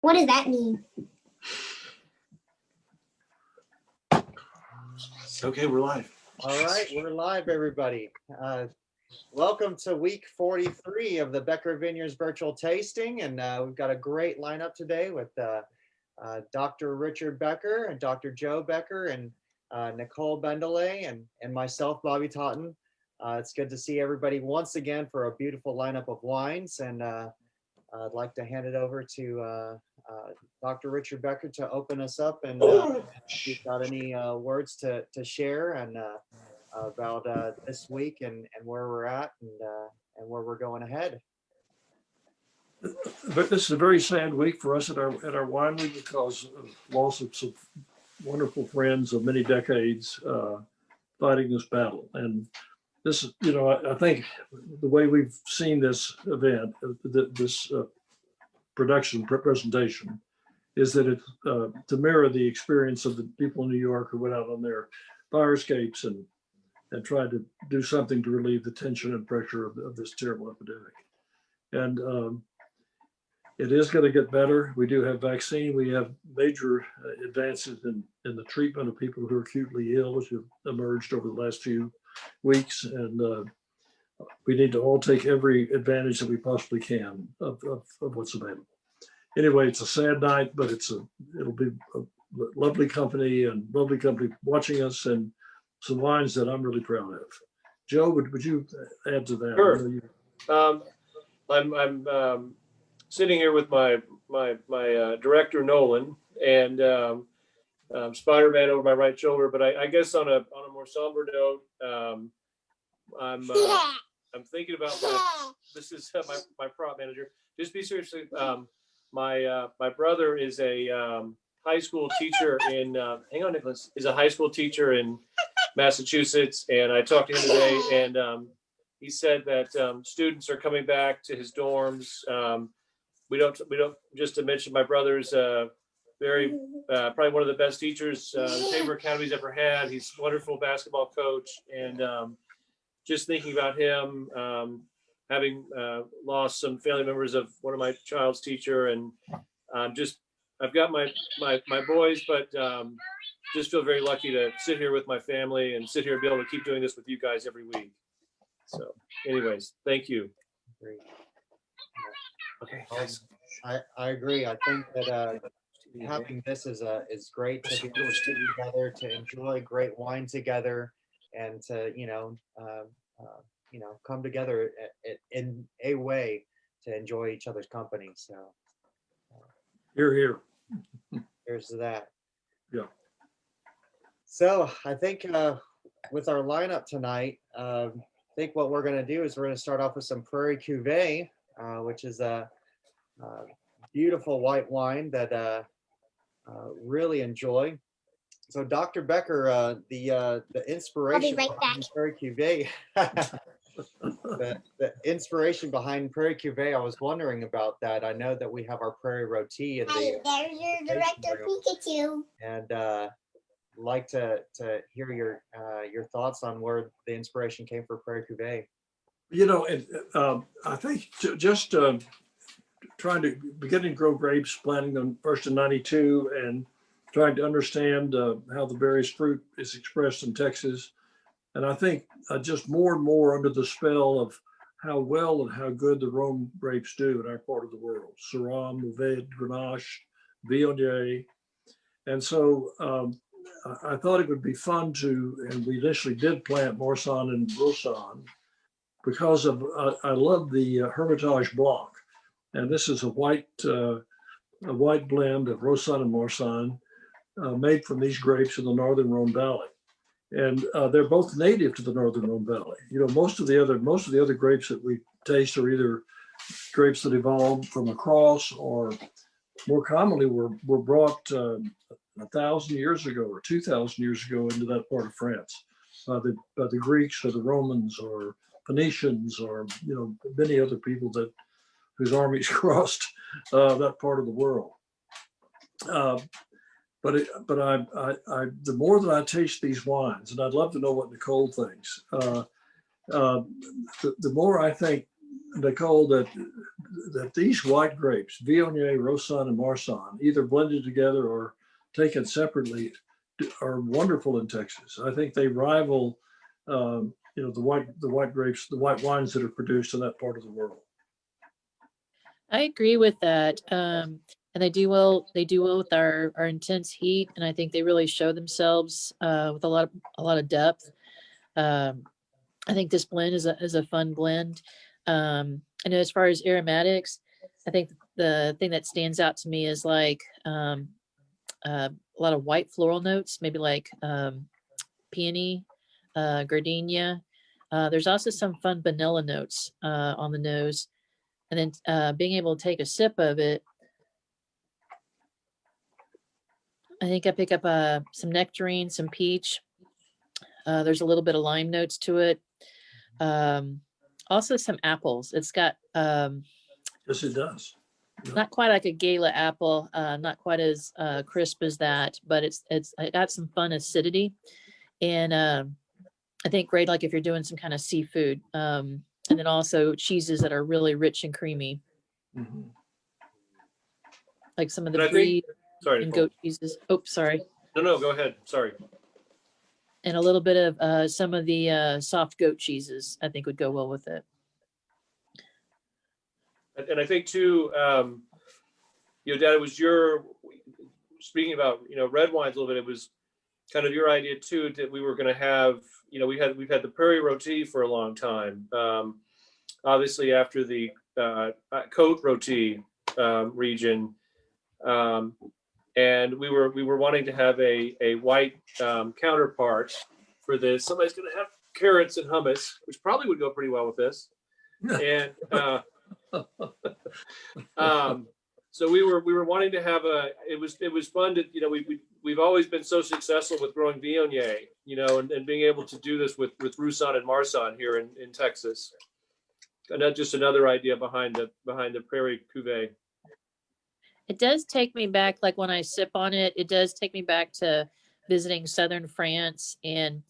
What does that mean? Okay, we're live. All right, we're live, everybody. Welcome to week 43 of the Becker Vineyards virtual tasting. And we've got a great lineup today with Dr. Richard Becker and Dr. Joe Becker and Nichole Bendele and myself, Bobby Totten. It's good to see everybody once again for a beautiful lineup of wines. And I'd like to hand it over to Dr. Richard Becker to open us up, and if you've got any words to share and about this week and where we're at and where we're going ahead. But this is a very sad week for us at our winery because of loss of some wonderful friends of many decades fighting this battle. And this is, I think the way we've seen this event, this production presentation, is that it's to mirror the experience of the people in New York who went out on their fire escapes and tried to do something to relieve the tension and pressure of this terrible epidemic. And it is going to get better. We do have vaccine. We have major advances in the treatment of people who are acutely ill, which have emerged over the last few weeks. And we need to all take every advantage that we possibly can of what's available. Anyway, it's a sad night, but it'll be a lovely company watching us, and some wines that I'm really proud of. Joe, would you add to that? Sure. I'm sitting here with my director Nolan and Spider-Man over my right shoulder. But I guess on a more somber note, I'm thinking about this is my prop manager. Just be seriously. My brother is a high school teacher in hang on, Nicholas, is a high school teacher in Massachusetts, and I talked to him today, and he said that students are coming back to his dorms. We don't just to mention my brother's very probably one of the best teachers the Tabor Academy's ever had. He's a wonderful basketball coach, and just thinking about him having lost some family members of one of my child's teacher, and I've got my boys, but just feel very lucky to sit here with my family and sit here and be able to keep doing this with you guys every week. So anyways, thank you. Great. Okay. I agree. I think that having this is great to be able to sit together, to enjoy great wine together, and to come together in a way to enjoy each other's company. So Here. there's that. Yeah. So I think with our lineup tonight, I think what we're going to do is we're going to start off with some Prairie Cuvee, which is a beautiful white wine that really enjoy. So Dr. Becker, the inspiration behind Prairie Cuvee, the inspiration behind Prairie Cuvee, I was wondering about that. I know that we have our Prairie Roti in the There's your director Pikachu. and like to hear your thoughts on where the inspiration came for Prairie Cuvee. I think just trying to beginning to grow grapes, planting them first in '92, and trying to understand how the various fruit is expressed in Texas. And I think just more and more under the spell of how well and how good the Rhone grapes do in our part of the world. Syrah, Mourvèdre, Grenache, Viognier. And so I thought it would be fun and we initially did plant Marsanne and Roussanne because I love the Hermitage Blanc. And this is a white blend of Roussanne and Marsanne made from these grapes in the Northern Rhone Valley. And they're both native to the Northern Rhone Valley. Most of the other grapes that we taste are either grapes that evolved from a cross, or more commonly were brought 1,000 years ago or 2,000 years ago into that part of France by the Greeks or the Romans or Phoenicians or many other people whose armies crossed that part of the world. But the more that I taste these wines, and I'd love to know what Nichole thinks, the more I think Nichole, that these white grapes, Viognier, Roussanne, and Marsanne, either blended together or taken separately, are wonderful in Texas. I think they rival, the white grapes, the white wines that are produced in that part of the world. I agree with that. And they do well with our intense heat. And I think they really show themselves with a lot of depth. I think this blend is a fun blend. And as far as aromatics, I think the thing that stands out to me is like a lot of white floral notes, maybe like peony, gardenia. There's also some fun vanilla notes on the nose. And then being able to take a sip of it, I think I pick up some nectarine, some peach. There's a little bit of lime notes to it. Also some apples. It's got Yes, it does. not quite like a gala apple, not quite as crisp as that, but it got some fun acidity. And I think great, like if you're doing some kind of seafood. And then also cheeses that are really rich and creamy. Mm-hmm. Like some of And the I think- brie Sorry, and Nicole. goat cheeses. Oh, sorry. No, go ahead. Sorry. And a little bit of some of the soft goat cheeses, I think would go well with it. And I think too, Dad, it was speaking about, red wines a little bit, it was kind of your idea too, that we were going to have, we've had the Prairie Roti for a long time. Obviously after the Côte Roti region, and we were wanting to have a white counterpart for this. Somebody's going to have carrots and hummus, which probably would go pretty well with this. And so we were wanting to have it was fun to, we've always been so successful with growing Viognier, and being able to do this with Roussanne and Marsanne here in Texas. And that's just another idea behind the Prairie Cuvee. It does take me back, like when I sip on it, it does take me back to visiting southern France. And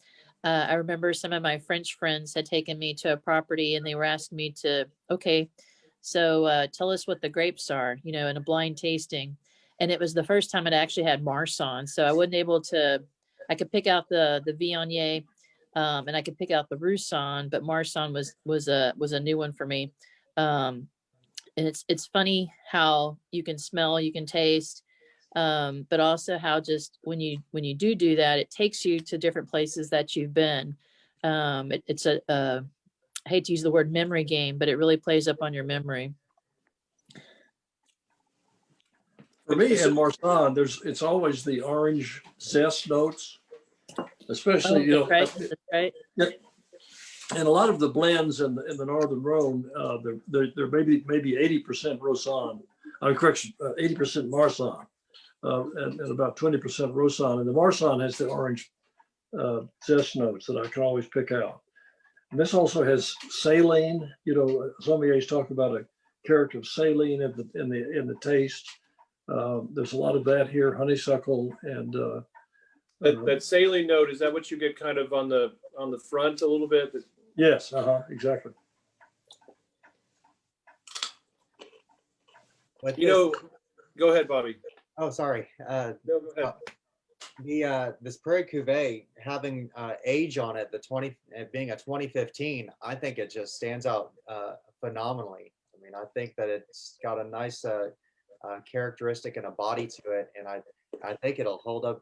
I remember some of my French friends had taken me to a property and they were asking me okay, so tell us what the grapes are, in a blind tasting. And it was the first time I'd actually had Marsanne. So I wasn't able to, I could pick out the Viognier and I could pick out the Roussanne, but Marsanne was a new one for me. And it's funny how you can smell, you can taste, but also how just when you do that, it takes you to different places that you've been. It's I hate to use the word memory game, but it really plays up on your memory. For me in Marsanne, it's always the orange zest notes, especially, That's right. That's right. and a lot of the blends in the Northern Rhone, they're maybe 80% Roussanne, 80% Marsanne, and about 20% Roussanne. And the Marsanne has the orange zest notes that I can always pick out. And this also has saline. Sommeliers talk about a character of saline in the taste. There's a lot of that here, honeysuckle and That saline note, is that what you get kind of on the front a little bit? yes, exactly. With Go ahead, Bobby. oh, sorry. No, go ahead. This Prairie Cuvée having age on it, being a 2015, I think it just stands out phenomenally. I mean, I think that it's got a nice characteristic and a body to it, and I think it'll hold up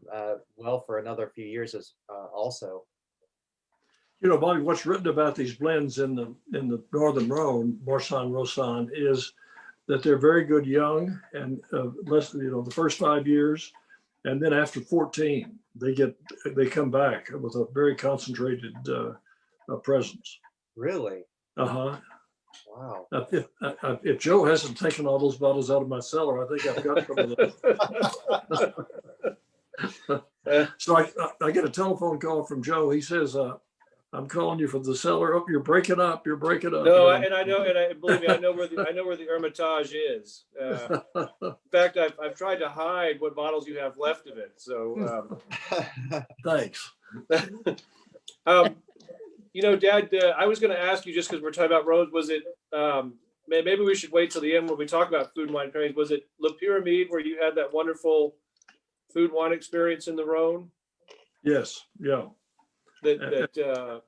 well for another few years as also. Bobby, what's written about these blends in the Northern Rhone, Marsanne, Roussanne, is that they're very good young and less, the first 5 years, and then after 14, they come back with a very concentrated presence. Really? Wow. Wow. If Joe hasn't taken all those bottles out of my cellar, I think I've got some of those. So I get a telephone call from Joe. He says, I'm calling you from the cellar. Oh, you're breaking up. You're breaking up. No, believe me, I know where the Hermitage is. In fact, I've tried to hide what bottles you have left of it. So, Thanks. Dad, I was going to ask you, just because we're talking about roads, was it maybe we should wait till the end when we talk about food and wine pairings. Was it La Pyramide where you had that wonderful food wine experience in the Rhone Yes, yeah, that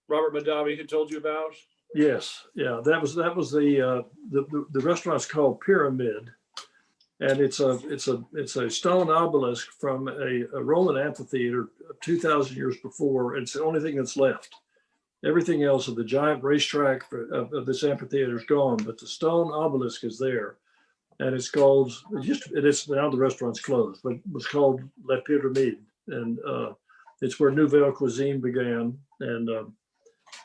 Robert Mondavi had told you about? yes, yeah. That was the restaurant's called Pyramid, and it's a stone obelisk from a Roman amphitheater 2,000 years before. It's the only thing that's left. Everything else of the giant racetrack of this amphitheater is gone, but the stone obelisk is there, and it's called. It is now the restaurant's closed, but it was called La Pyramide, and it's where Nouvelle Cuisine began, and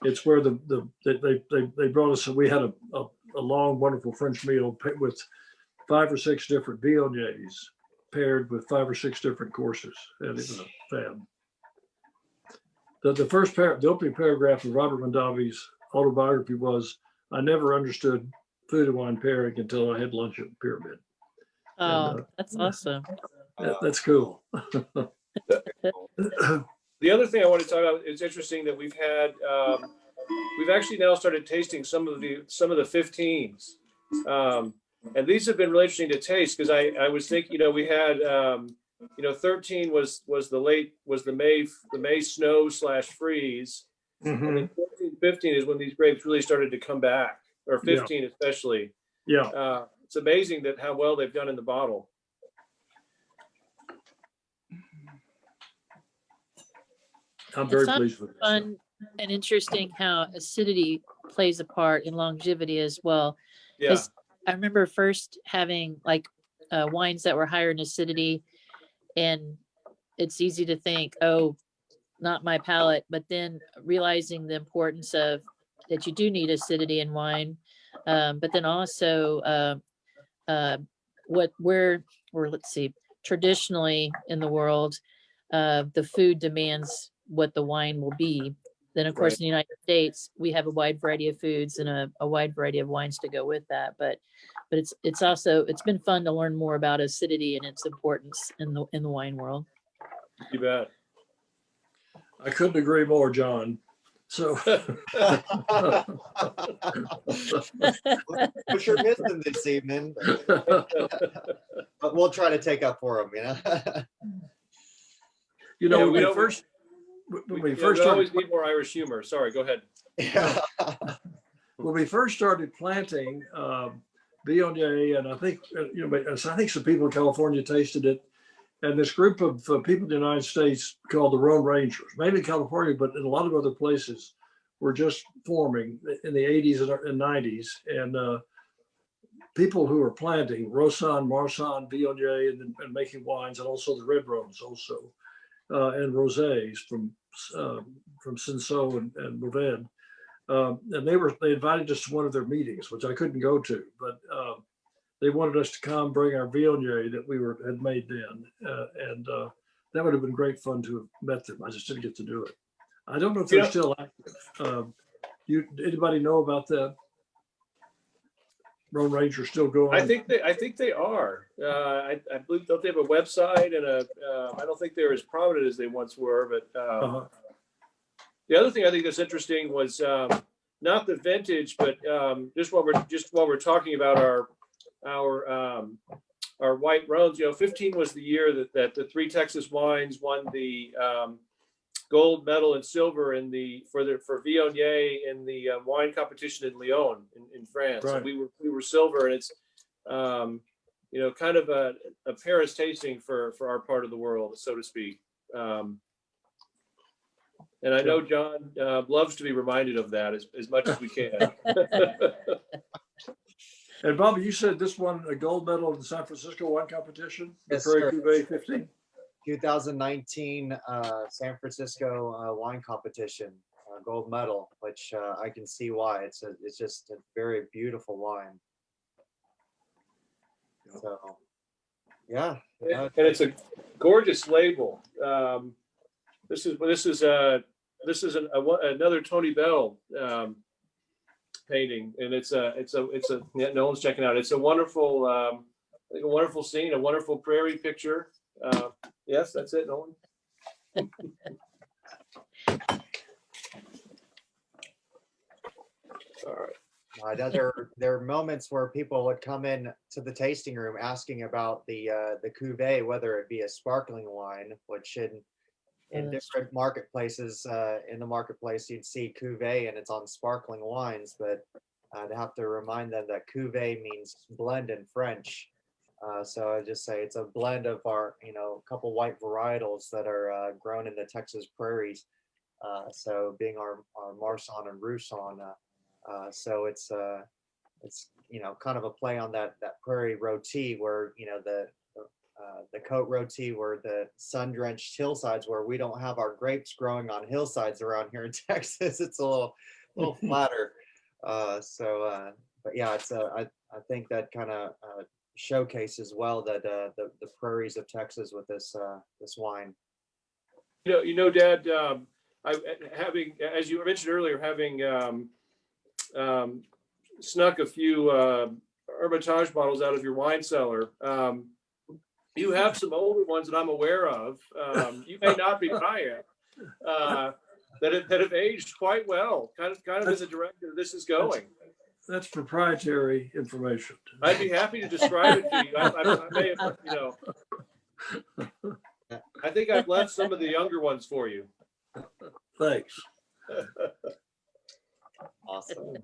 it's where they brought us. We had a long, wonderful French meal with 5 or 6 different viogniers paired with 5 or 6 different courses, and it was a fab. The opening paragraph of Robert Mondavi's autobiography was, "I never understood food and wine pairing until I had lunch at Pyramid." Oh, that's awesome. That's cool. The other thing I want to talk about, it's interesting that we've actually now started tasting some of the 15s. And these have been really interesting to taste because I was thinking, we had, 13 was the May snow / freeze. And then 14, 15 is when these grapes really started to come back, or 15 especially. Yeah. It's amazing that how well they've done in the bottle. I'm very pleased with it. Fun and interesting how acidity plays a part in longevity as well. Yeah. I remember first having like wines that were higher in acidity, and it's easy to think, oh, not my palate, but then realizing the importance of that you do need acidity in wine, but then also let's see, traditionally in the world, the food demands what the wine will be. Then of course in the United States we have a wide variety of foods and a wide variety of wines to go with that. But it's been fun to learn more about acidity and its importance in the wine world. You bet. I couldn't agree more, John. So What you're missing this evening, but we'll try to take up for them, when we first always need more Irish humor. Sorry, go ahead. Yeah. When we first started planting Viognier, and I think some people in California tasted it, and this group of people in the United States called the Rhone Rangers, mainly California, but in a lot of other places, were just forming in the 80s and 90s, and people who were planting Roussanne, Marsanne, Viognier, and making wines, and also the red Rhones also, and rosés from Cinsault and Mourvèdre. And they invited us to one of their meetings, which I couldn't go to, but they wanted us to come bring our Viognier that we had made then, and that would have been great fun to have met them. I just didn't get to do it. I don't know if they're still active. Anybody know about that? Rhone Ranger still going? I think they are. I believe, don't they have a website and I don't think they're as prominent as they once were, but the other thing I think that's interesting was not the vintage, but just while we're talking about our white Rhones, 15 was the year that the 3 Texas wines won the gold medal and silver for Viognier in the wine competition in Lyon in France. Right. And we were silver, and it's kind of a Paris tasting for our part of the world, so to speak. And I know John loves to be reminded of that as much as we can. And Bobby, you said this won a gold medal in the San Francisco wine competition? Yes, the Prairie sir. Cuvee 15? 2019 San Francisco wine competition, gold medal, which I can see why. It's just a very beautiful wine. So, yeah. And it's a gorgeous label. This is another Tony Bell painting, and it's Nolan's checking out. It's a wonderful, I think a wonderful scene, a wonderful prairie picture. Yes, that's it, Nolan. All right. I know there are moments where people would come in to the tasting room asking about the Cuvee, whether it be a sparkling wine, which in That's different marketplaces, in the marketplace, you'd see Cuvee and it's on sparkling wines, but I'd have to remind them that Cuvee means blend in French. So I just say it's a blend of our, a couple white varietals that are grown in the Texas prairies. So being our Marsanne and Roussanne, so it's kind of a play on that prairie roti where the Côte roti where the sun-drenched hillsides where we don't have our grapes growing on hillsides around here in Texas. It's a little flatter. But yeah, it's I think that kind of showcases well that the prairies of Texas with this wine. Dad, having, as you mentioned earlier, having snuck a few Hermitage bottles out of your wine cellar. You have some older ones that I'm aware of. You may not be, but I am. That have aged quite well, kind of in the direction this is going. That's proprietary information. I'd be happy to describe it to you. I may have, I think I've left some of the younger ones for you. Thanks. Awesome.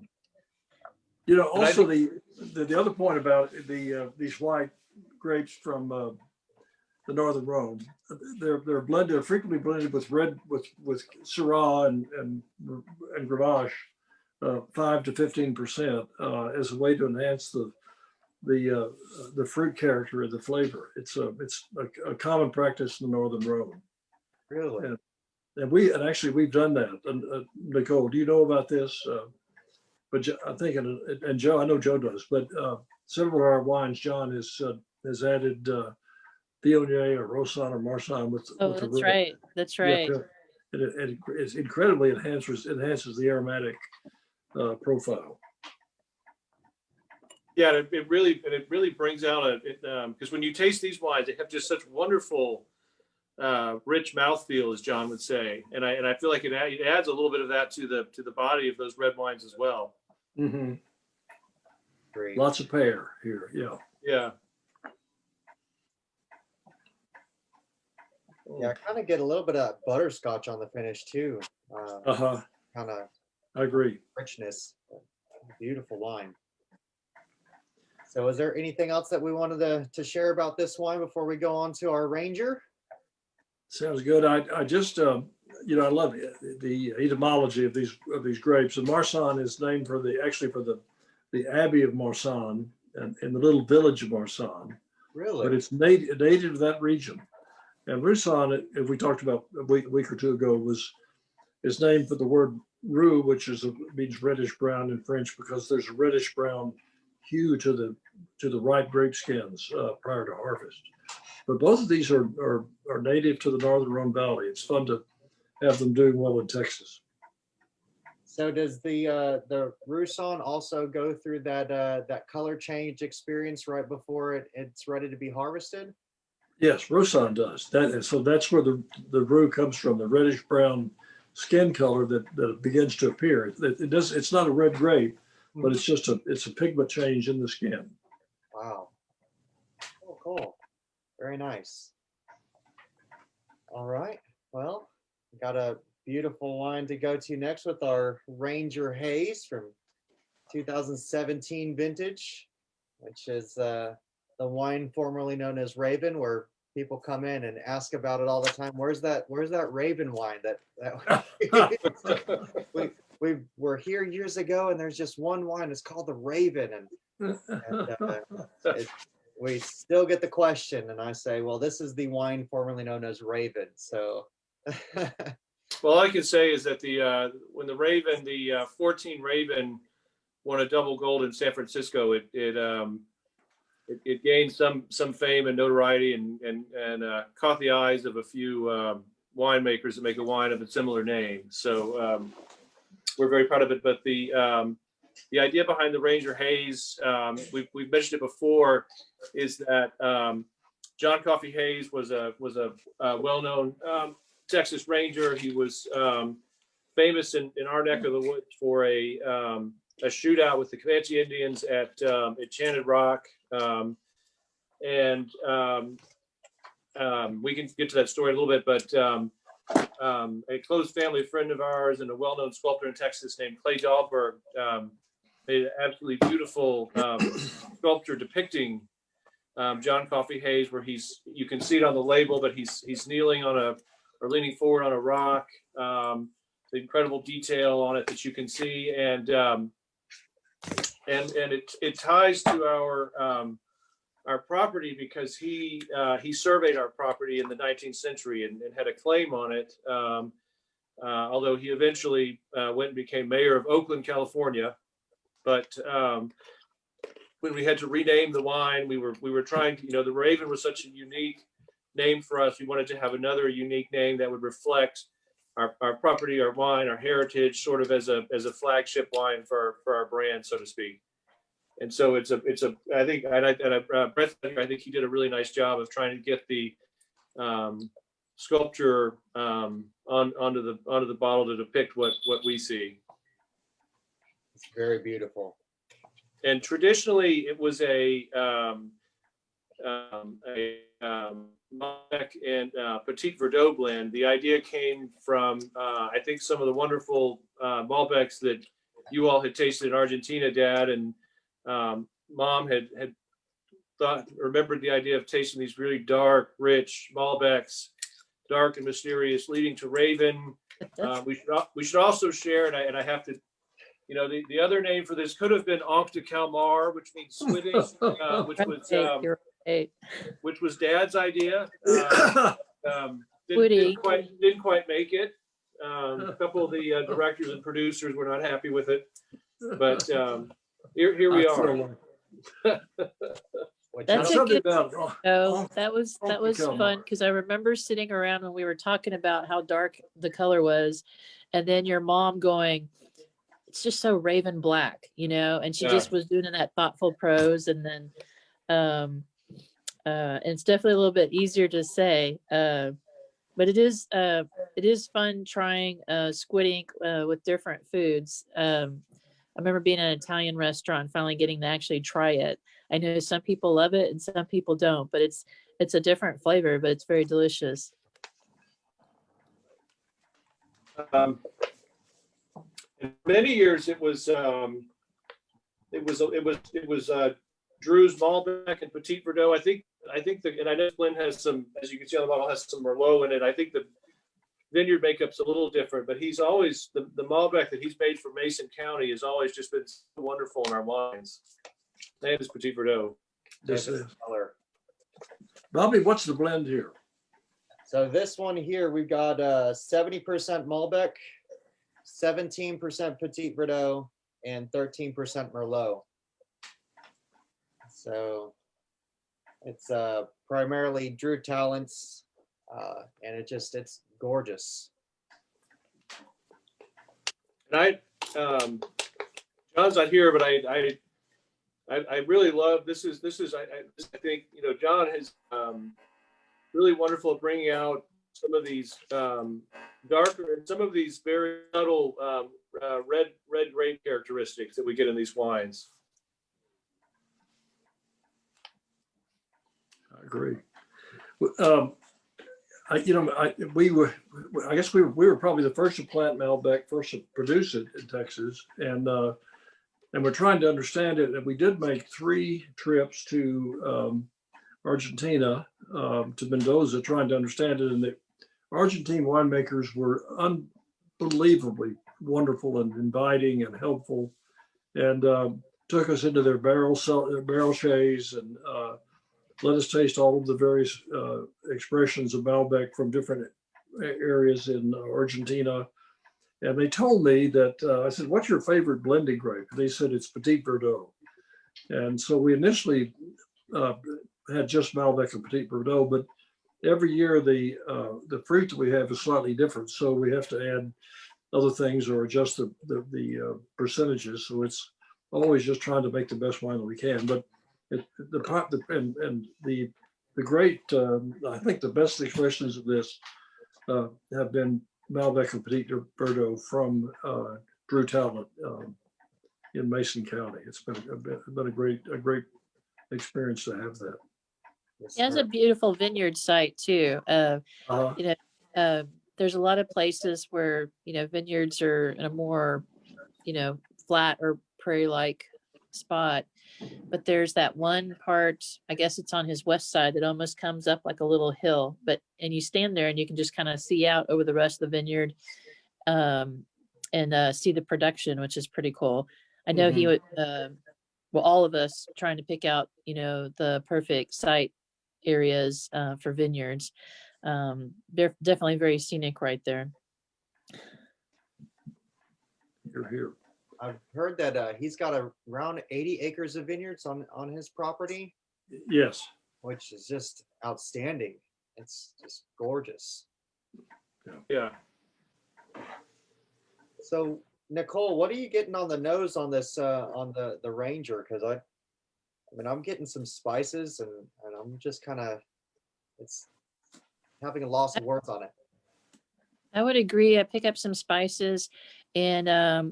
Also the other point about these white grapes from the Northern Rhone, they're frequently blended with Syrah and Grenache, 5 to 15%, as a way to enhance the fruit character of the flavor. It's a common practice in the Northern Rhone. Really? And actually we've done that. Nichole, do you know about this? But I think, and Joe, I know Joe does, but several of our wines, John has added Viognier or Roussanne or Marsanne with that's right. That's right. It incredibly enhances the aromatic profile. Yeah, it really brings out because when you taste these wines, they have just such wonderful, rich mouthfeel, as John would say, and I feel like it adds a little bit of that to the body of those red wines as well. Mm-hmm. Great. Lots of pear here. Yeah. Yeah. Yeah, I kind of get a little bit of butterscotch on the finish too. Kind of. I agree. Richness. Beautiful wine. So is there anything else that we wanted to share about this wine before we go on to our Ranger? Sounds good. I just I love the etymology of these grapes. And Marsanne is named for the Abbey of Marsanne and in the little village of Marsanne. Really? But it's native to that region. And Roussanne, if we talked about a week or two ago, is named for the word roux, which means reddish brown in French, because there's a reddish brown hue to the ripe grape skins prior to harvest. But both of these are native to the Northern Rhone Valley. It's fun to have them doing well in Texas. So does the Roussanne also go through that color change experience right before it's ready to be harvested? Yes, Roussanne does. So that's where the roux comes from, the reddish brown skin color that begins to appear. It's not a red grape, but it's a pigment change in the skin. Wow. Oh, cool. Very nice. All right. Well, we got a beautiful wine to go to next with our Ranger Haze from 2017 vintage, which is the wine formerly known as Raven, where people come in and ask about it all the time. Where's that Raven wine we're here years ago, and there's just one wine. It's called the Raven, and we still get the question, and I say, well, this is the wine formerly known as Raven. So, well, all I can say is that when the 14 Raven won a double gold in San Francisco, it gained some fame and notoriety and caught the eyes of a few winemakers that make a wine of a similar name. So we're very proud of it. But the idea behind the Ranger Haze, we've mentioned it before, is that John Coffey Hayes was a well-known Texas Ranger. He was famous in our neck of the woods for a shootout with the Comanche Indians at Enchanted Rock. And we can get to that story in a little bit, but a close family friend of ours and a well-known sculptor in Texas named Clay Dahlberg made an absolutely beautiful sculpture depicting John Coffey Hayes, where you can see it on the label, but he's kneeling or leaning forward on a rock. The incredible detail on it that you can see, and it ties to our property because he surveyed our property in the 19th century and had a claim on it. Although he eventually went and became mayor of Oakland, California. But when we had to rename the wine, we were trying to, the Raven was such a unique name for us. We wanted to have another unique name that would reflect our property, our wine, our heritage, sort of as a flagship wine for our brand, so to speak. And so I think Brett, I think he did a really nice job of trying to get the sculpture onto the bottle to depict what we see. It's very beautiful. And traditionally, it was a Malbec and Petit Verdot blend. The idea came from I think some of the wonderful Malbecs that you all had tasted in Argentina, Dad, and Mom had remembered the idea of tasting these really dark, rich Malbecs, dark and mysterious, leading to Raven. We should also share, and I have to, the other name for this could have been Oncle de Calmar, which means Swedish, which was Dad's idea. Didn't quite make it. A couple of the directors and producers were not happy with it, but here we are. That's a good about that was fun because I remember sitting around when we were talking about how dark the color was, and then your mom going, "It's just so raven black," and she just was doing that thoughtful prose, and then and it's definitely a little bit easier to say, but it is fun trying squid ink with different foods. I remember being in an Italian restaurant and finally getting to actually try it. I know some people love it and some people don't, but it's a different flavor, but it's very delicious. In many years, it was Drew's Malbec and Petit Verdot. I think and I know blend has some, as you can see on the bottle, has some Merlot in it. I think the vineyard makeup's a little different, but he's always the Malbec that he's made for Mason County has always just been so wonderful in our wines. Name is Petit Verdot. This is Color. Bobby, what's the blend here? So this one here, we've got 70% Malbec, 17% Petit Verdot, and 13% Merlot. So it's primarily Drew Talents, and it's gorgeous. And John's not here, but I really love this. I think John is really wonderful at bringing out some of these darker and some of these very subtle red grape characteristics that we get in these wines. I agree. I guess we were probably the first to plant Malbec, first to produce it in Texas, and we're trying to understand it. And we did make 3 trips to Argentina, to Mendoza, trying to understand it. And the Argentine winemakers were unbelievably wonderful and inviting and helpful, and took us into their barrel shays and let us taste all of the various expressions of Malbec from different areas in Argentina. And they told me that, I said, "What's your favorite blending grape?" And they said, "It's Petit Verdot." And so we initially had just Malbec and Petit Verdot, but every year the fruit that we have is slightly different. So we have to add other things or adjust the percentages. So it's always just trying to make the best wine that we can. But the great, I think the best expressions of this have been Malbec and Petit Verdot from Drew Talent in Mason County. It's been a great experience to have that. Yes, It has sir. a beautiful vineyard site too. Uh, You know, there's a lot of places where, vineyards are in a more, flat or prairie-like spot. But there's that one part, I guess it's on his west side, that almost comes up like a little hill. And you stand there and you can just kind of see out over the rest of the vineyard, and see the production, which is pretty cool. I know he would, well, all of us trying to pick out, the perfect site areas for vineyards. They're definitely very scenic right there. you're here. I've heard that he's got around 80 acres of vineyards on his property, Yes. which is just outstanding. It's just gorgeous. Yeah. So, Nichole, what are you getting on the nose on this on the Ranger? Because I mean, I'm getting some spices, and I'm just kind of, it's having a loss of words on it. I would agree. I pick up some spices, and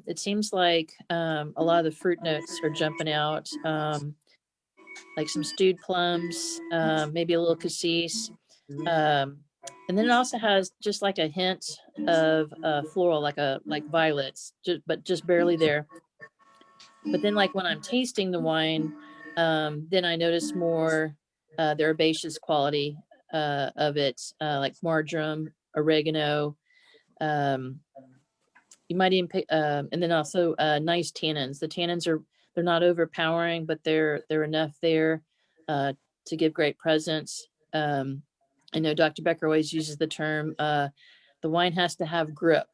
it seems like a lot of the fruit notes are jumping out, like some stewed plums, maybe a little cassis. And then it also has just like a hint of floral, like violets, but just barely there. But then, like when I'm tasting the wine, then I notice more the herbaceous quality of it, like marjoram, oregano. You might even pick, and then also nice tannins. The tannins they're not overpowering, but they're enough there to give great presence. I know Dr. Becker always uses the term, the wine has to have grip,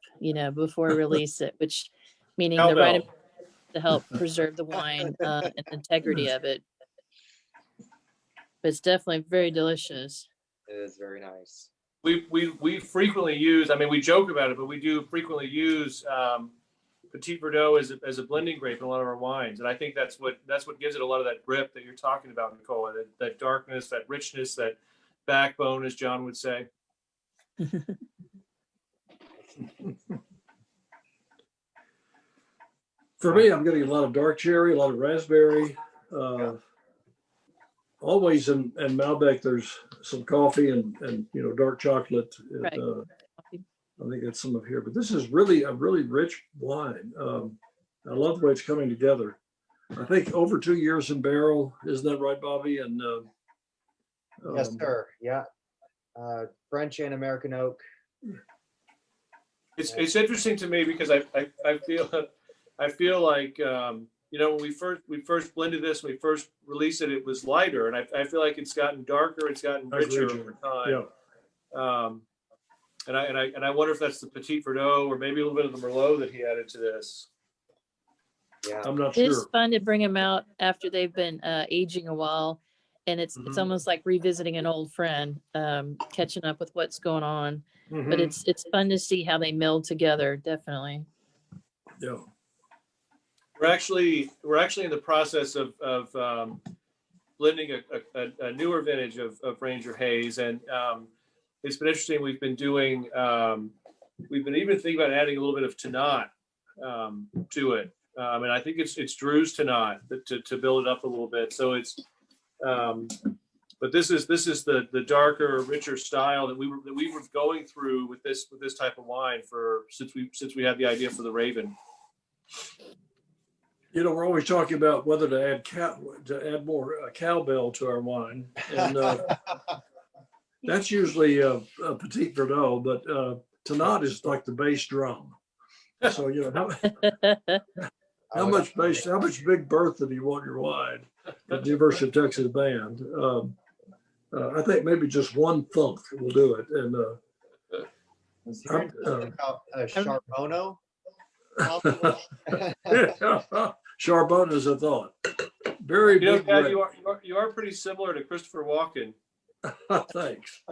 before we release it, which meaning the right amount to help preserve the wine and the integrity of it. But it's definitely very delicious. It is very nice. We frequently use, I mean, we joke about it, but we do frequently use Petit Verdot as a blending grape in a lot of our wines. And I think that's what gives it a lot of that grip that you're talking about, Nichole, that darkness, that richness, that backbone, as John would say. For me, I'm getting a lot of dark cherry, a lot of raspberry. Always in Malbec, there's some coffee and dark chocolate. Right. I think that's some of here, but this is really a really rich wine. I love the way it's coming together. I think over 2 years in barrel, isn't that right, Bobby? And Yes, sir. Yeah. French and American oak. It's interesting to me because I feel like when we first blended this, when we first released it, it was lighter, and I feel like it's gotten darker, it's gotten richer over time. Yeah. And I wonder if that's the Petit Verdot or maybe a little bit of the Merlot that he added to this. Yeah. I'm not It's sure. fun to bring them out after they've been aging a while, and it's almost like revisiting an old friend, catching up with what's going on. But it's fun to see how they meld together. Definitely. Yeah. We're actually in the process of blending a newer vintage of Ranger Haze, and it's been interesting. We've been even thinking about adding a little bit of Tannat to it. And I think it's Drew's Tannat to build it up a little bit. So it's, but this is the darker, richer style that we were going through with this type of wine since we had the idea for the Raven. We're always talking about whether to add more cowbell to our wine, and that's usually a Petit Verdot, but Tannat is like the bass drum. So how much big bertha do you want your wine? The University of Texas band. I think maybe just one thump will do it. And Charbonneau. Charbonneau is a thought. Very big. Dad, you are pretty similar to Christopher Walken. Thanks.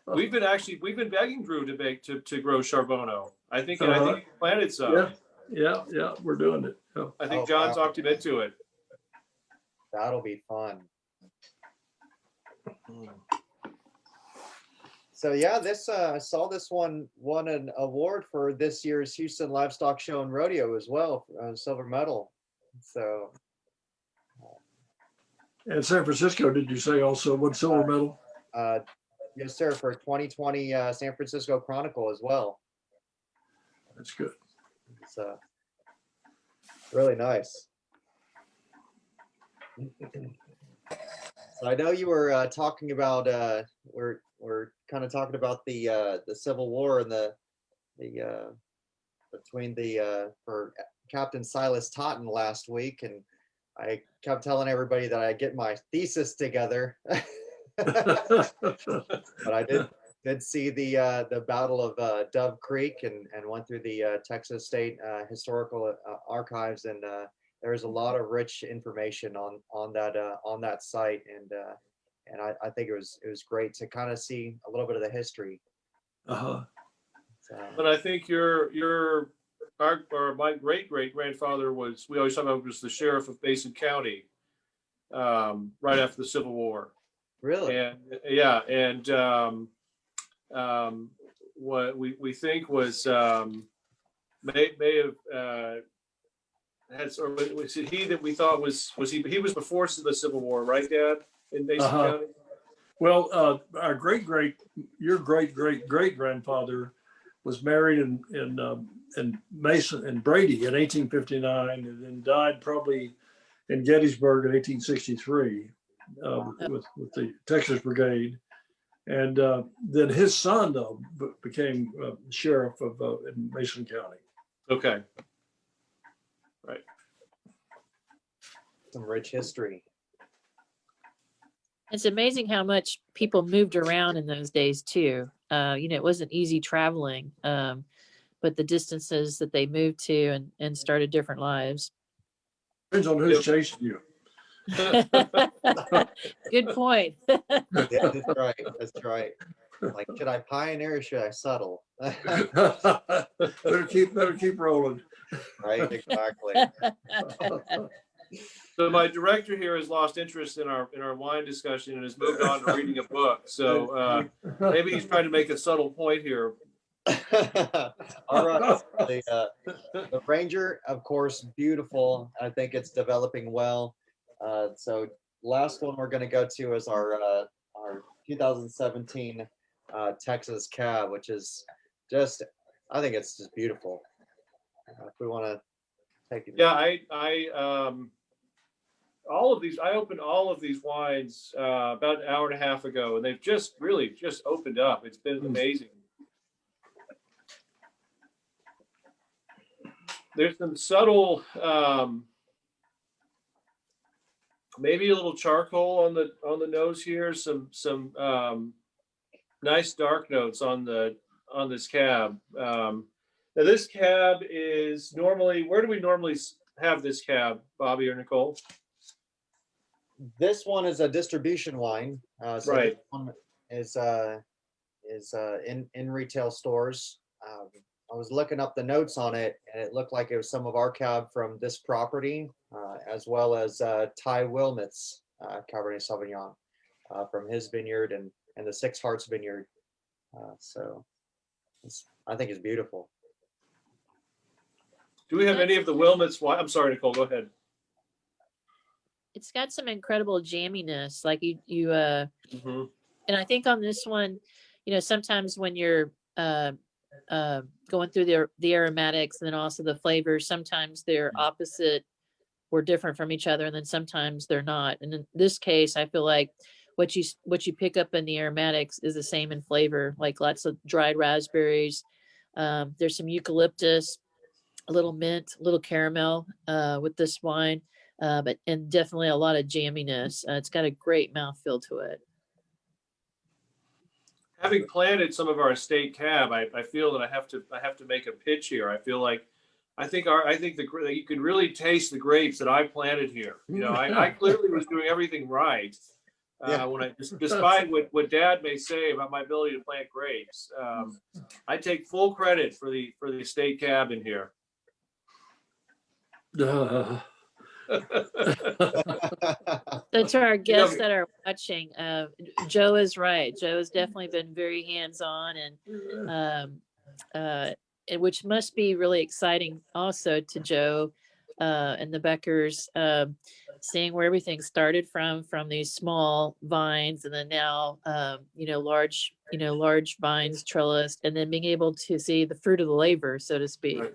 We've been begging Drew to grow Charbonneau. I think he planted some. Yeah, we're doing it. Yeah. I think John talked him into it. That'll be fun. So yeah, this I saw this one won an award for this year's Houston Livestock Show and Rodeo as well, silver medal. So And San Francisco, did you say also won silver medal? yes, sir, for 2020 San Francisco Chronicle as well. That's good. It's really nice. So I know you were talking about we're kind of talking about the Civil War and the between the for Captain Silas Totten last week, and I kept telling everybody that I get my thesis together. But I did see the Battle of Dove Creek and went through the Texas State Historical Archives, and there's a lot of rich information on that site, and I think it was great to kind of see a little bit of the history. Uh-huh. But I think my great grandfather was, we always talk about, was the sheriff of Mason County, right after the Civil War. Really? And yeah, and what we think was may have had, or was it he that we thought was he was before the Civil War, right, Dad, in Mason County? Well, our your great grandfather was married in Mason and Brady in 1859, and then died probably in Gettysburg in 1863 with the Texas Brigade. And then his son became sheriff of in Mason County. Okay. Right. Some rich history. It's amazing how much people moved around in those days too. It wasn't easy traveling, but the distances that they moved to and started different lives. Depends on who's chasing you. Good point. Yeah, that's right. That's right. Like, should I pioneer or should I settle? better keep rolling. Right, exactly. So my director here has lost interest in our wine discussion and has moved on to reading a book. So maybe he's trying to make a subtle point here. All right. The Ranger, of course, beautiful. I think it's developing well. So last one we're going to go to is our 2017 Texas Cab, which is just, I think it's just beautiful. If we want to take it. Yeah, I opened all of these wines about an hour and a half ago, and they've just really opened up. It's been amazing. There's some subtle, maybe a little charcoal on the nose here. Some nice dark notes on this cab. Now this cab is normally, where do we normally have this cab, Bobby or Nichole? This one is a distribution wine. So Right. This one is in retail stores. I was looking up the notes on it, and it looked like it was some of our cab from this property, as well as Ty Wilmott's Cabernet Sauvignon from his vineyard and the Six Hearts Vineyard. So I think it's beautiful. Do we have any of the Wilmott's wine? I'm sorry, Nichole, go ahead. It's got some incredible jamminess, like you Mm-hmm. and I think on this one, sometimes when you're going through the aromatics and then also the flavors, sometimes they're opposite or different from each other, and then sometimes they're not. And in this case, I feel like what you pick up in the aromatics is the same in flavor, like lots of dried raspberries. There's some eucalyptus, a little mint, a little caramel with this wine, and definitely a lot of jamminess. It's got a great mouthfeel to it. Having planted some of our estate cab, I feel that I have to make a pitch here. I feel like I think you can really taste the grapes that I planted here. I clearly was doing everything right. When despite what Dad may say about my ability to plant grapes, I take full credit for the estate cab in here. So to our guests that are watching, Joe is right. Joe has definitely been very hands-on, which must be really exciting also to Joe and the Beckers, seeing where everything started from these small vines, and then now large vines, trellised, and then being able to see the fruit of the labor, so to speak. Right.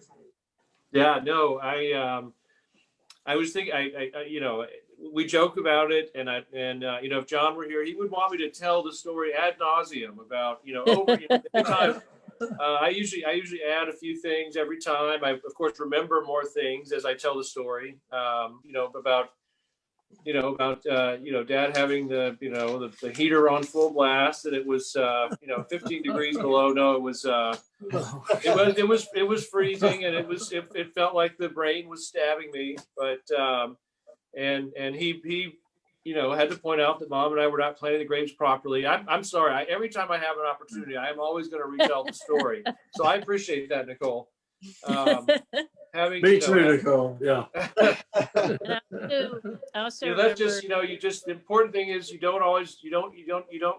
Yeah, no, I was thinking, we joke about it, and if John were here, he would want me to tell the story ad nauseum about, every time. I usually add a few things every time. I of course remember more things as I tell the story. About Dad having the heater on full blast, and it was 15 degrees below. No, it was freezing, and it felt like the brain was stabbing me. But and he had to point out that Mom and I were not planting the grapes properly. I'm sorry. Every time I have an opportunity, I am always going to retell the story. So I appreciate that, Nichole. Me too, Nichole. Yeah. And I also That's just the important thing is you don't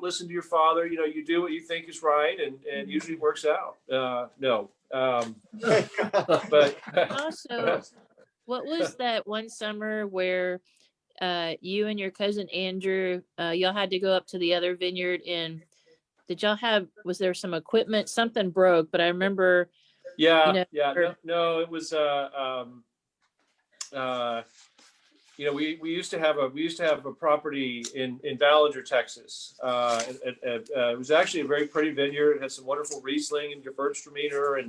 listen to your father. You do what you think is right, and usually it works out. But also, what was that one summer where you and your cousin Andrew, y'all had to go up to the other vineyard, and was there some equipment, something broke, but I remember. No, it was we used to have a property in Ballinger, Texas. It was actually a very pretty vineyard. It had some wonderful Riesling and Gewürztraminer,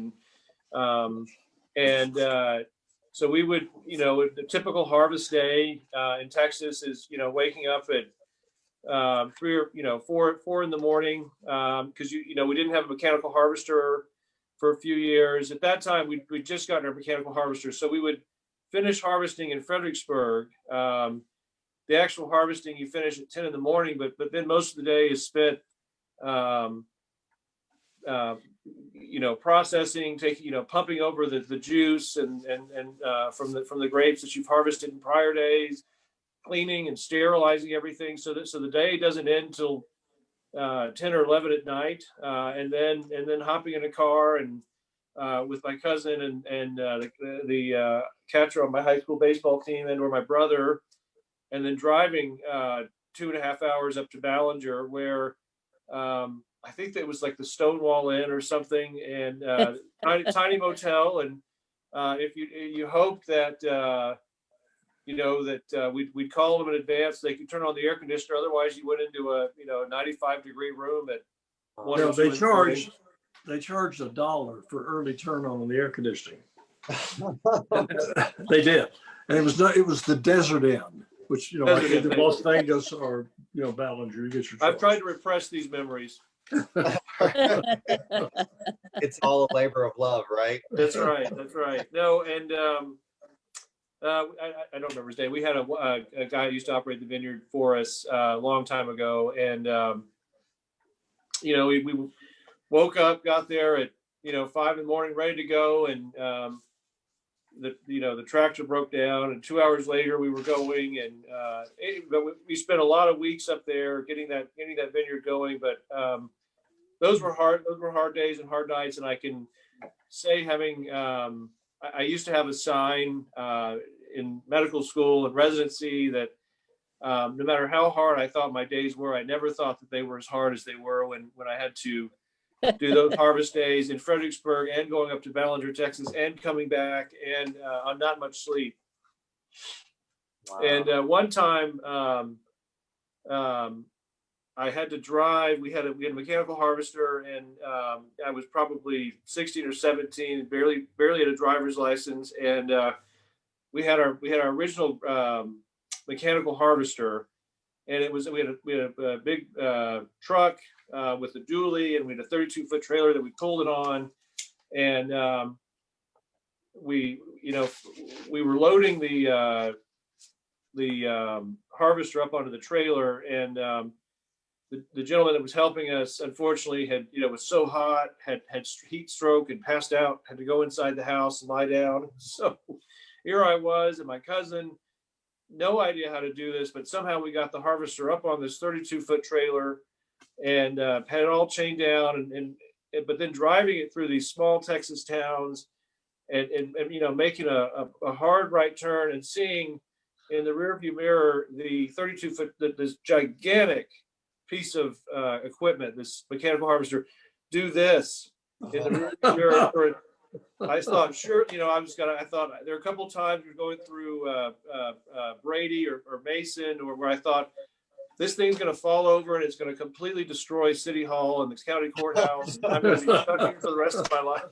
and so we would, the typical harvest day in Texas is, waking up at 3 or 4 in the morning, because we didn't have a mechanical harvester for a few years. At that time, we'd just gotten our mechanical harvester, so we would finish harvesting in Fredericksburg. The actual harvesting you finish at 10 in the morning, but then most of the day is spent, processing, taking, pumping over the juice and from the grapes that you've harvested in prior days, cleaning and sterilizing everything, so the day doesn't end till 10 or 11 at night, and then hopping in a car and with my cousin and the catcher on my high school baseball team, and or my brother, and then driving 2.5 hours up to Ballinger, where I think that was like the Stonewall Inn or something, and tiny motel, and if you hope that we'd call them in advance. They could turn on the air conditioner. Otherwise, you went into a 95-degree room at 1 or 2 in the morning. They charged $1 for early turn on the air conditioning. They did, and it was the Desert Inn, which like either Las Vegas or Ballinger. You get your charge. I've tried to repress these memories. It's all a labor of love, right? That's right. No, and I don't remember his name. We had a guy who used to operate the vineyard for us a long time ago, and we woke up, got there at 5 in the morning, ready to go, and the tractor broke down, and 2 hours later we were going, and but we spent a lot of weeks up there getting that vineyard going, but those were hard days and hard nights, and I can say, having I used to have a sign in medical school and residency that no matter how hard I thought my days were, I never thought that they were as hard as they were when I had to do those harvest days in Fredericksburg, and going up to Ballinger, Texas, and coming back, and on not much sleep. Wow. And one time I had to drive. We had a mechanical harvester, and I was probably 16 or 17, barely had a driver's license, and we had our original mechanical harvester, and we had a big truck with a dually, and we had a 32-foot trailer that we pulled it on, and we were loading the harvester up onto the trailer, and the gentleman that was helping us, unfortunately, had was so hot, had heat stroke and passed out, had to go inside the house and lie down. So here I was, and my cousin no idea how to do this, but somehow we got the harvester up on this 32-foot trailer and had it all chained down, but then driving it through these small Texas towns and making a hard right turn and seeing in the rearview mirror the 32-foot, this gigantic piece of equipment, this mechanical harvester, do this in the rearview mirror. I thought, sure, I thought there are a couple of times we're going through Brady or Mason, or where I thought this thing's going to fall over and it's going to completely destroy City Hall and the county courthouse. And I'm going to be stuck here for the rest of my life.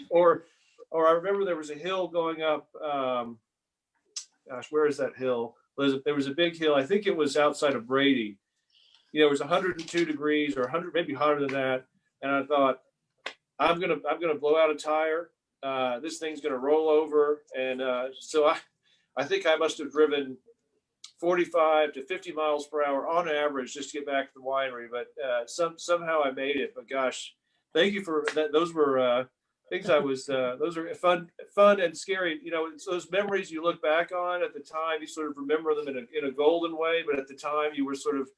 Or I remember there was a hill going up. Gosh, where is that hill? There was a big hill. I think it was outside of Brady. It was 102 degrees or 100, maybe hotter than that. And I thought, I'm gonna blow out a tire. This thing's gonna roll over, and so I think I must have driven 45 to 50 miles per hour on average just to get back to the winery. But somehow I made it. But gosh, thank you for that. Those were things those are fun and scary. It's those memories you look back on at the time. You sort of remember them in a golden way, but at the time you were sort of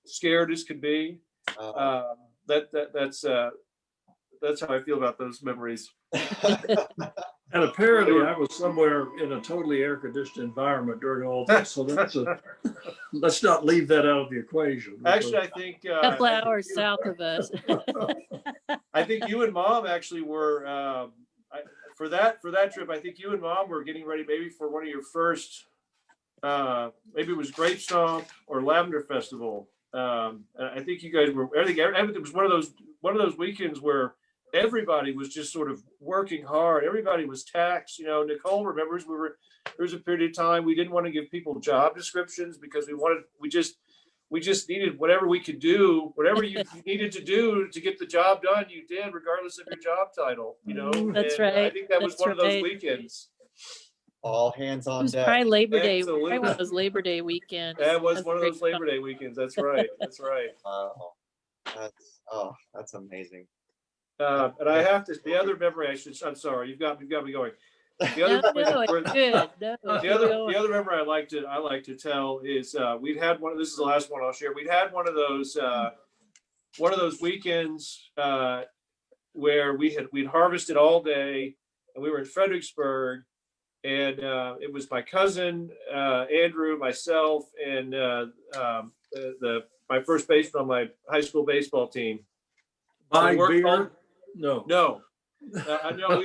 scared as could be. That's how I feel about those memories. And apparently I was somewhere in a totally air-conditioned environment during all this. So let's not leave that out of the equation. Actually, I think A couple hours south of us. I think you and Mom actually were for that trip. I think you and Mom were getting ready maybe for one of your first, maybe it was Grape Stomp or Lavender Festival. I think you guys were. I think it was one of those weekends where everybody was just sort of working hard. Everybody was taxed. Nichole remembers there was a period of time we didn't want to give people job descriptions because we just needed whatever we could do, whatever you needed to do to get the job done, you did, regardless of your job title. That's and right. I think that was That's one of those right. weekends. All hands It on was deck. probably Labor Day. Absolutely. Probably one of those Labor Day weekends. That was That's one of great those Labor Day weekends. That's right. That's right. That's amazing. And I have to. The other memory I'm sorry. You've got me going. The other No, it's good. No, keep going. the other memory I like to tell is we'd had one. This is the last one I'll share. We'd had one of those weekends where we'd harvested all day, and we were in Fredericksburg, and it was my cousin Andrew, myself, and my first baseman on my high school baseball team. Buying worked beer? No. No. No,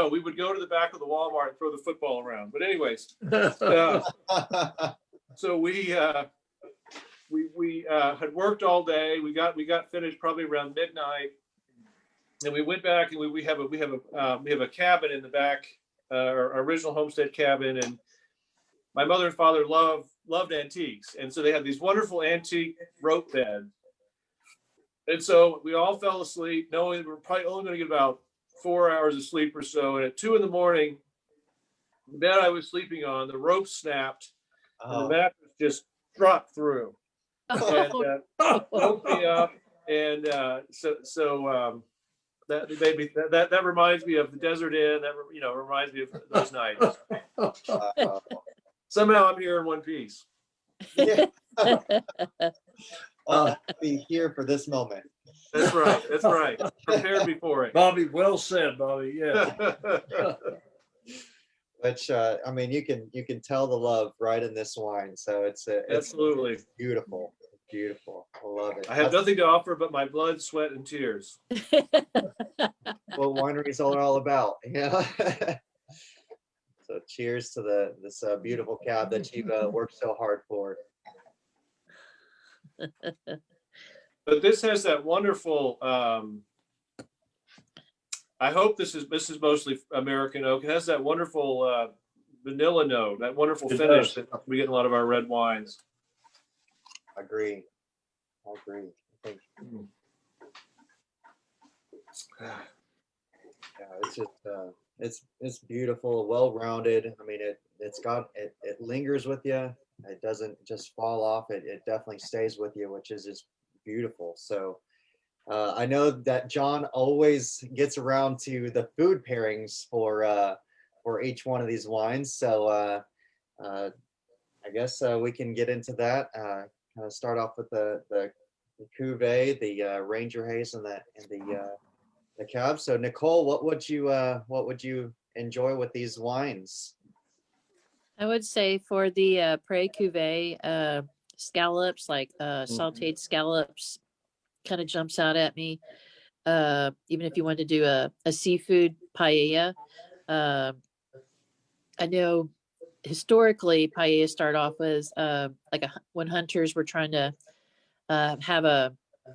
we would go to the back of the Walmart and throw the football around. But anyways, so we had worked all day. We got finished probably around midnight, and we went back and we have a cabin in the back, our original homestead cabin, and my mother and father loved antiques, and so they had these wonderful antique rope beds. And so we all fell asleep, knowing we were probably only going to get about 4 hours of sleep or so. And at 2 a.m, the bed I was sleeping on, the rope snapped, and the mattress just dropped through, and woke me up. And so that made me that reminds me of the Desert Inn. That reminds me of those nights. Somehow I'm here in one piece. Yeah. Be here for this moment. That's right. That's right. Prepared me for it. Bobby, well said, Bobby. Yeah. Which you can tell the love right in this wine. So it's Absolutely beautiful. Beautiful. I love it. I have nothing to offer but my blood, sweat, and tears. What wineries are all about. So cheers to this beautiful cab that you've worked so hard for. But this has that wonderful. I hope this is mostly American oak. It has that wonderful vanilla note, that wonderful finish that we get in a lot of our red wines. I agree. I think. Yeah, it's just it's beautiful, well-rounded. I mean, it lingers with you. It doesn't just fall off. It definitely stays with you, which is just beautiful. So I know that John always gets around to the food pairings for each one of these wines. So I guess we can get into that. Kind of start off with the Cuvee, the Ranger Haze, and the Cab. So Nichole, what would you enjoy with these wines? I would say for the Prairie Cuvee, scallops, like Mm-hmm. sauteed scallops, kind of jumps out at me. Even if you want to do a seafood paella, I know historically paella started off as when hunters were trying to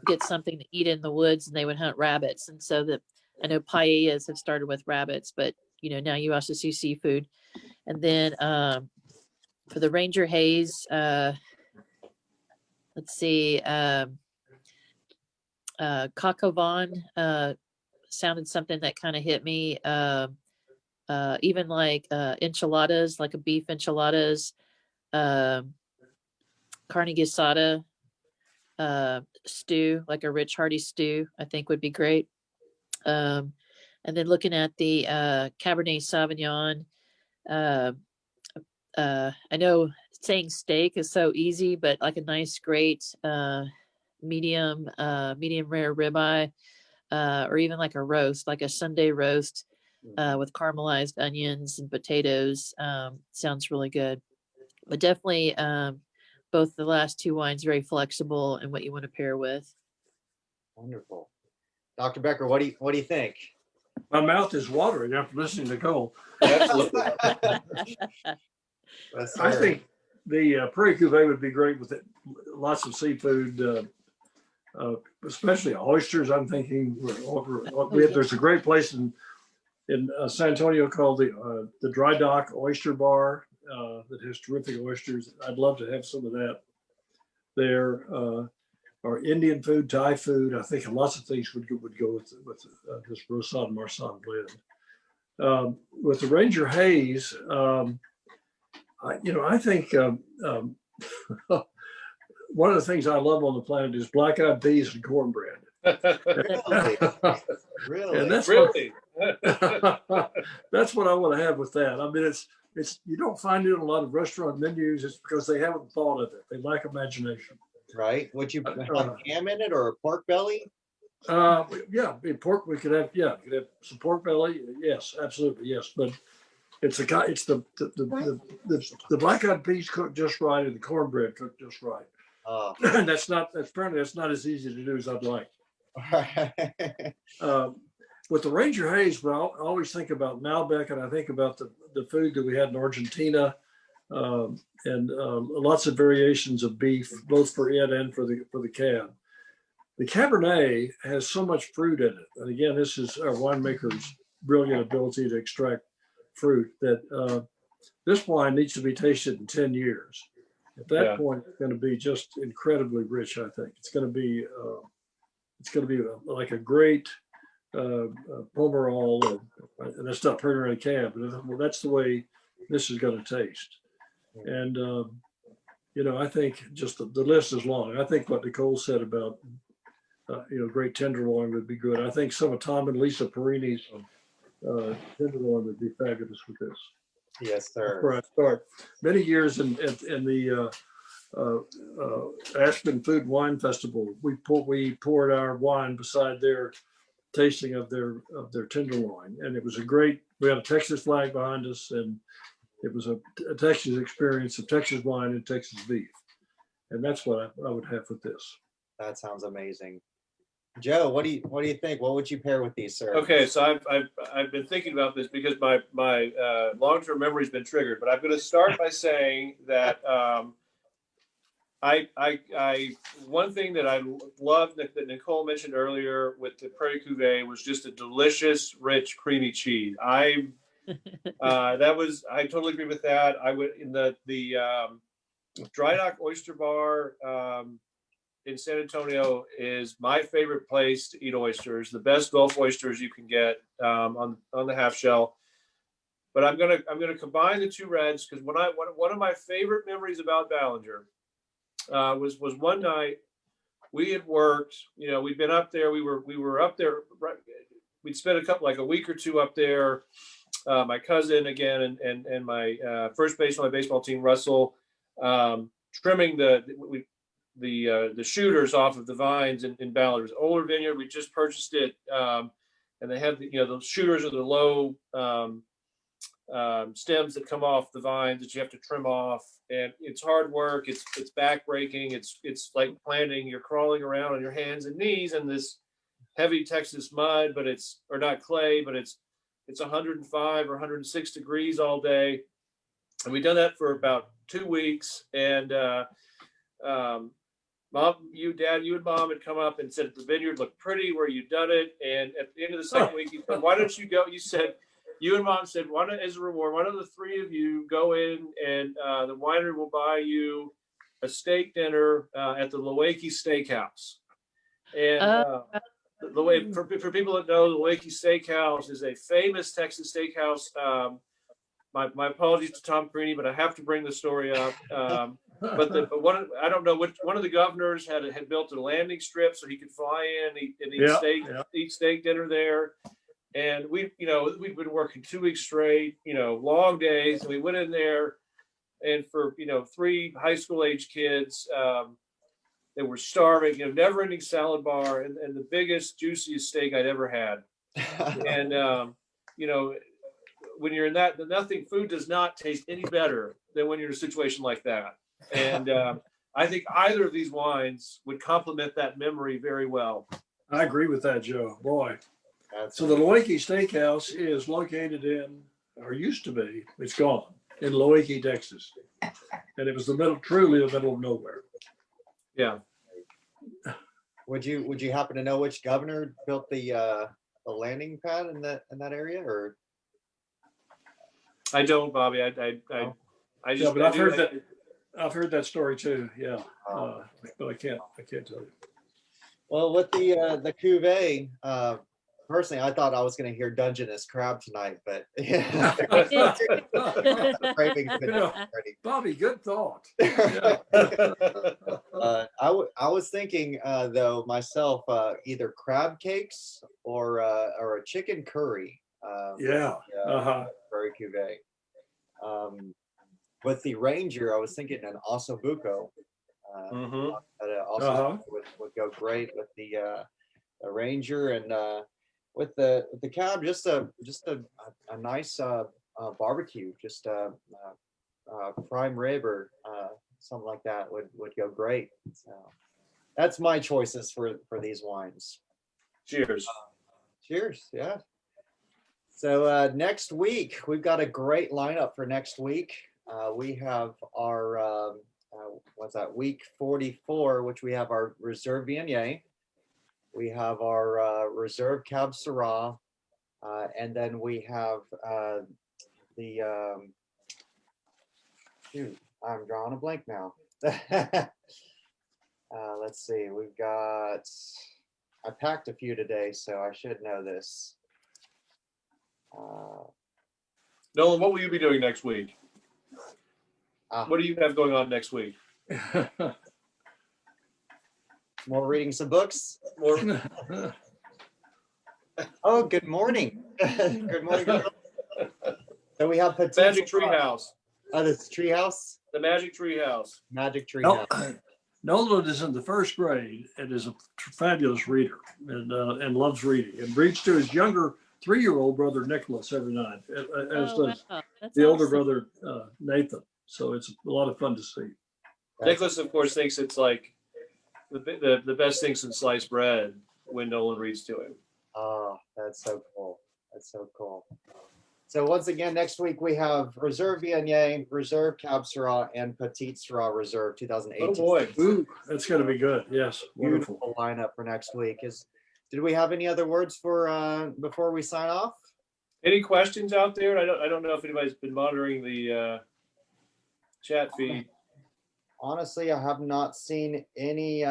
get something to eat in the woods, and they would hunt rabbits, and so that I know paellas have started with rabbits, but now you also see seafood. And then for the Ranger Haze, let's see, Cacovon sounded something that kind of hit me. Even like enchiladas, like a beef enchiladas, carne asada stew, like a rich hearty stew, I think would be great. And then looking at the Cabernet Sauvignon, I know saying steak is so easy, but like a nice, great medium rare ribeye, or even like a roast, like a Sunday roast with caramelized onions and potatoes, sounds really good. But definitely both the last two wines very flexible and what you want to pair with. Wonderful. Dr. Becker, what do you think? My mouth is watering after listening to Cole. Absolutely. I think the Prairie Cuvee would be great with it. Lots of seafood, especially oysters. I'm thinking there's a great place in San Antonio called the Dry Dock Oyster Bar that has terrific oysters. I'd love to have some of that there. Or Indian food, Thai food. I think lots of things would go with this Rosad Marsan blend. With the Ranger Haze, I think one of the things I love on the planet is black-eyed peas and cornbread. Really? And that's Really? that's what I want to have with that. I mean, it's you don't find it in a lot of restaurant menus. It's because they haven't thought of it. They lack imagination. Right? Would you have ham in it or a pork belly? Yeah, pork. We could have some pork belly. Yes, absolutely, yes. But it's the black-eyed peas cooked just right and the cornbread cooked just right. And that's not as easy to do as I'd like. With the Ranger Haze, well, I always think about Malbec, and I think about the food that we had in Argentina, and lots of variations of beef, both for it and for the cab. The Cabernet has so much fruit in it, and again, this is our winemaker's brilliant ability to extract fruit. That this wine needs to be tasted in 10 years. At that point, it's going to be just incredibly rich. I think it's going to be like a great Pomerol, and that's not Prairie cab, but that's the way this is going to taste. And I think just the list is long. I think what Nichole said about great tenderloin would be good. I think some of Tom and Lisa Perini's tenderloin would be fabulous with this. Yes, sir. That's where I start. Many years in the Aspen Food and Wine Festival, we poured our wine beside their tasting of their tenderloin, and it was we had a Texas flag behind us, and it was a Texas experience of Texas wine and Texas beef, and that's what I would have with this. That sounds amazing. Joe, what do you think? What would you pair with these, sir? Okay, so I've been thinking about this because my long-term memory's been triggered, but I'm going to start by saying that one thing that I loved that Nichole mentioned earlier with the Prairie Cuvee was just a delicious, rich, creamy cheese. I totally agree with that. I would in the Dry Dock Oyster Bar in San Antonio is my favorite place to eat oysters. The best Gulf oysters you can get on the half shell. But I'm gonna combine the two reds because one of my favorite memories about Ballinger was one night we had worked. We'd been up there. We were up there. Right, we'd spent a week or two up there, my cousin again, and my first baseman on my baseball team, Russell, trimming the shooters off of the vines in Ballard. It was an older vineyard. We just purchased it, and they have those shooters are the low stems that come off the vines that you have to trim off, and it's hard work. It's back breaking. It's like planting. You're crawling around on your hands and knees in this heavy Texas mud, or not clay, but it's 105 or 106 degrees all day, and we've done that for about 2 weeks. And Mom, Dad, you and Mom had come up and said the vineyard looked pretty where you'd done it. And at the end of the second week, you said, "Why don't you go?" You and Mom said, "Why don't, as a reward, why don't the three of you go in and the winery will buy you a steak dinner at the Loeki Steakhouse." And for people that know, the Loeki Steakhouse is a famous Texas steakhouse. My apologies to Tom Prairie, but I have to bring the story up. But I don't know which one of the governors had built a landing strip so he could fly in and eat steak dinner there. And we'd been working 2 weeks straight, long days. And we went in there, and for 3 high school age kids, they were starving, never ending salad bar, and the biggest, juiciest steak I'd ever had. And when you're in that, food does not taste any better than when you're in a situation like that. And I think either of these wines would complement that memory very well. I agree with that, Joe. Boy. So the Loeki Steakhouse is located in, or used to be, it's gone, in Loeki, Texas. And it was truly the middle of nowhere. Yeah. Would you happen to know which governor built the landing pad in that area, or? I don't, Bobby. I just. Yeah, but I've heard that story too. Yeah, but I can't tell you. Well, with the Cuvee, personally, I thought I was going to hear Dungeness crab tonight, but yeah. Bobby, good thought. I was thinking though myself, either crab cakes or a chicken curry. Prairie Cuvee. With the Ranger, I was thinking an ossobuco. That also would go great with the Ranger, and with the Cab, just a nice barbecue, just prime rib or something like that would go great. So that's my choices for these wines. Cheers. Cheers. Yeah. So next week, we've got a great lineup for next week. We have our, week 44, which we have our Reserve Viognier. We have our Reserve Cab Syrah. And then we have I'm drawing a blank now. Let's see, I packed a few today, so I should know this. Nolan, what will you be doing next week? What do you have going on next week? More reading some books. More. Oh, good morning. Good morning. So we have Magic Treehouse. Oh, this treehouse. The Magic Treehouse. Magic Treehouse. Nolan is in the first grade and is a fabulous reader and loves reading and reads to his younger 3-year-old brother Nicholas every night, as does the older brother Nathan. So it's a lot of fun to see. Nicholas, of course, thinks it's like the best thing since sliced bread when Nolan reads to him. Oh, that's so cool. That's so cool. So once again, next week we have Reserve Viognier, Reserve Cab Syrah, and Petite Syrah Reserve 2018. Oh boy, ooh, that's going to be good. Yes, wonderful. Beautiful lineup for next week. Did we have any other words for before we sign off? Any questions out there? I don't know if anybody's been monitoring the chat feed. Honestly, I have not seen any.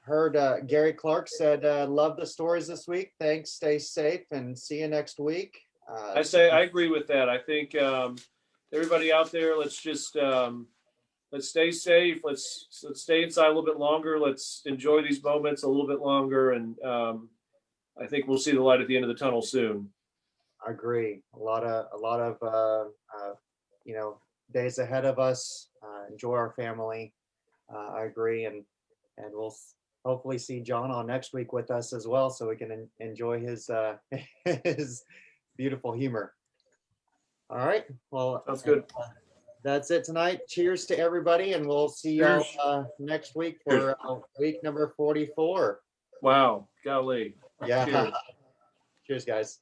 Heard Gary Clark said, love the stories this week. Thanks. Stay safe and see you next week. I agree with that. I think everybody out there, let's just let's stay safe. Let's stay inside a little bit longer. Let's enjoy these moments a little bit longer. And I think we'll see the light at the end of the tunnel soon. I agree. A lot of days ahead of us. Enjoy our family. I agree, and we'll hopefully see John on next week with us as well, so we can enjoy his his beautiful humor. All right. Well, Sounds good. That's it tonight. Cheers to everybody, and we'll see you next week for week number 44. Wow. Golly. Yeah. Cheers. Cheers, guys.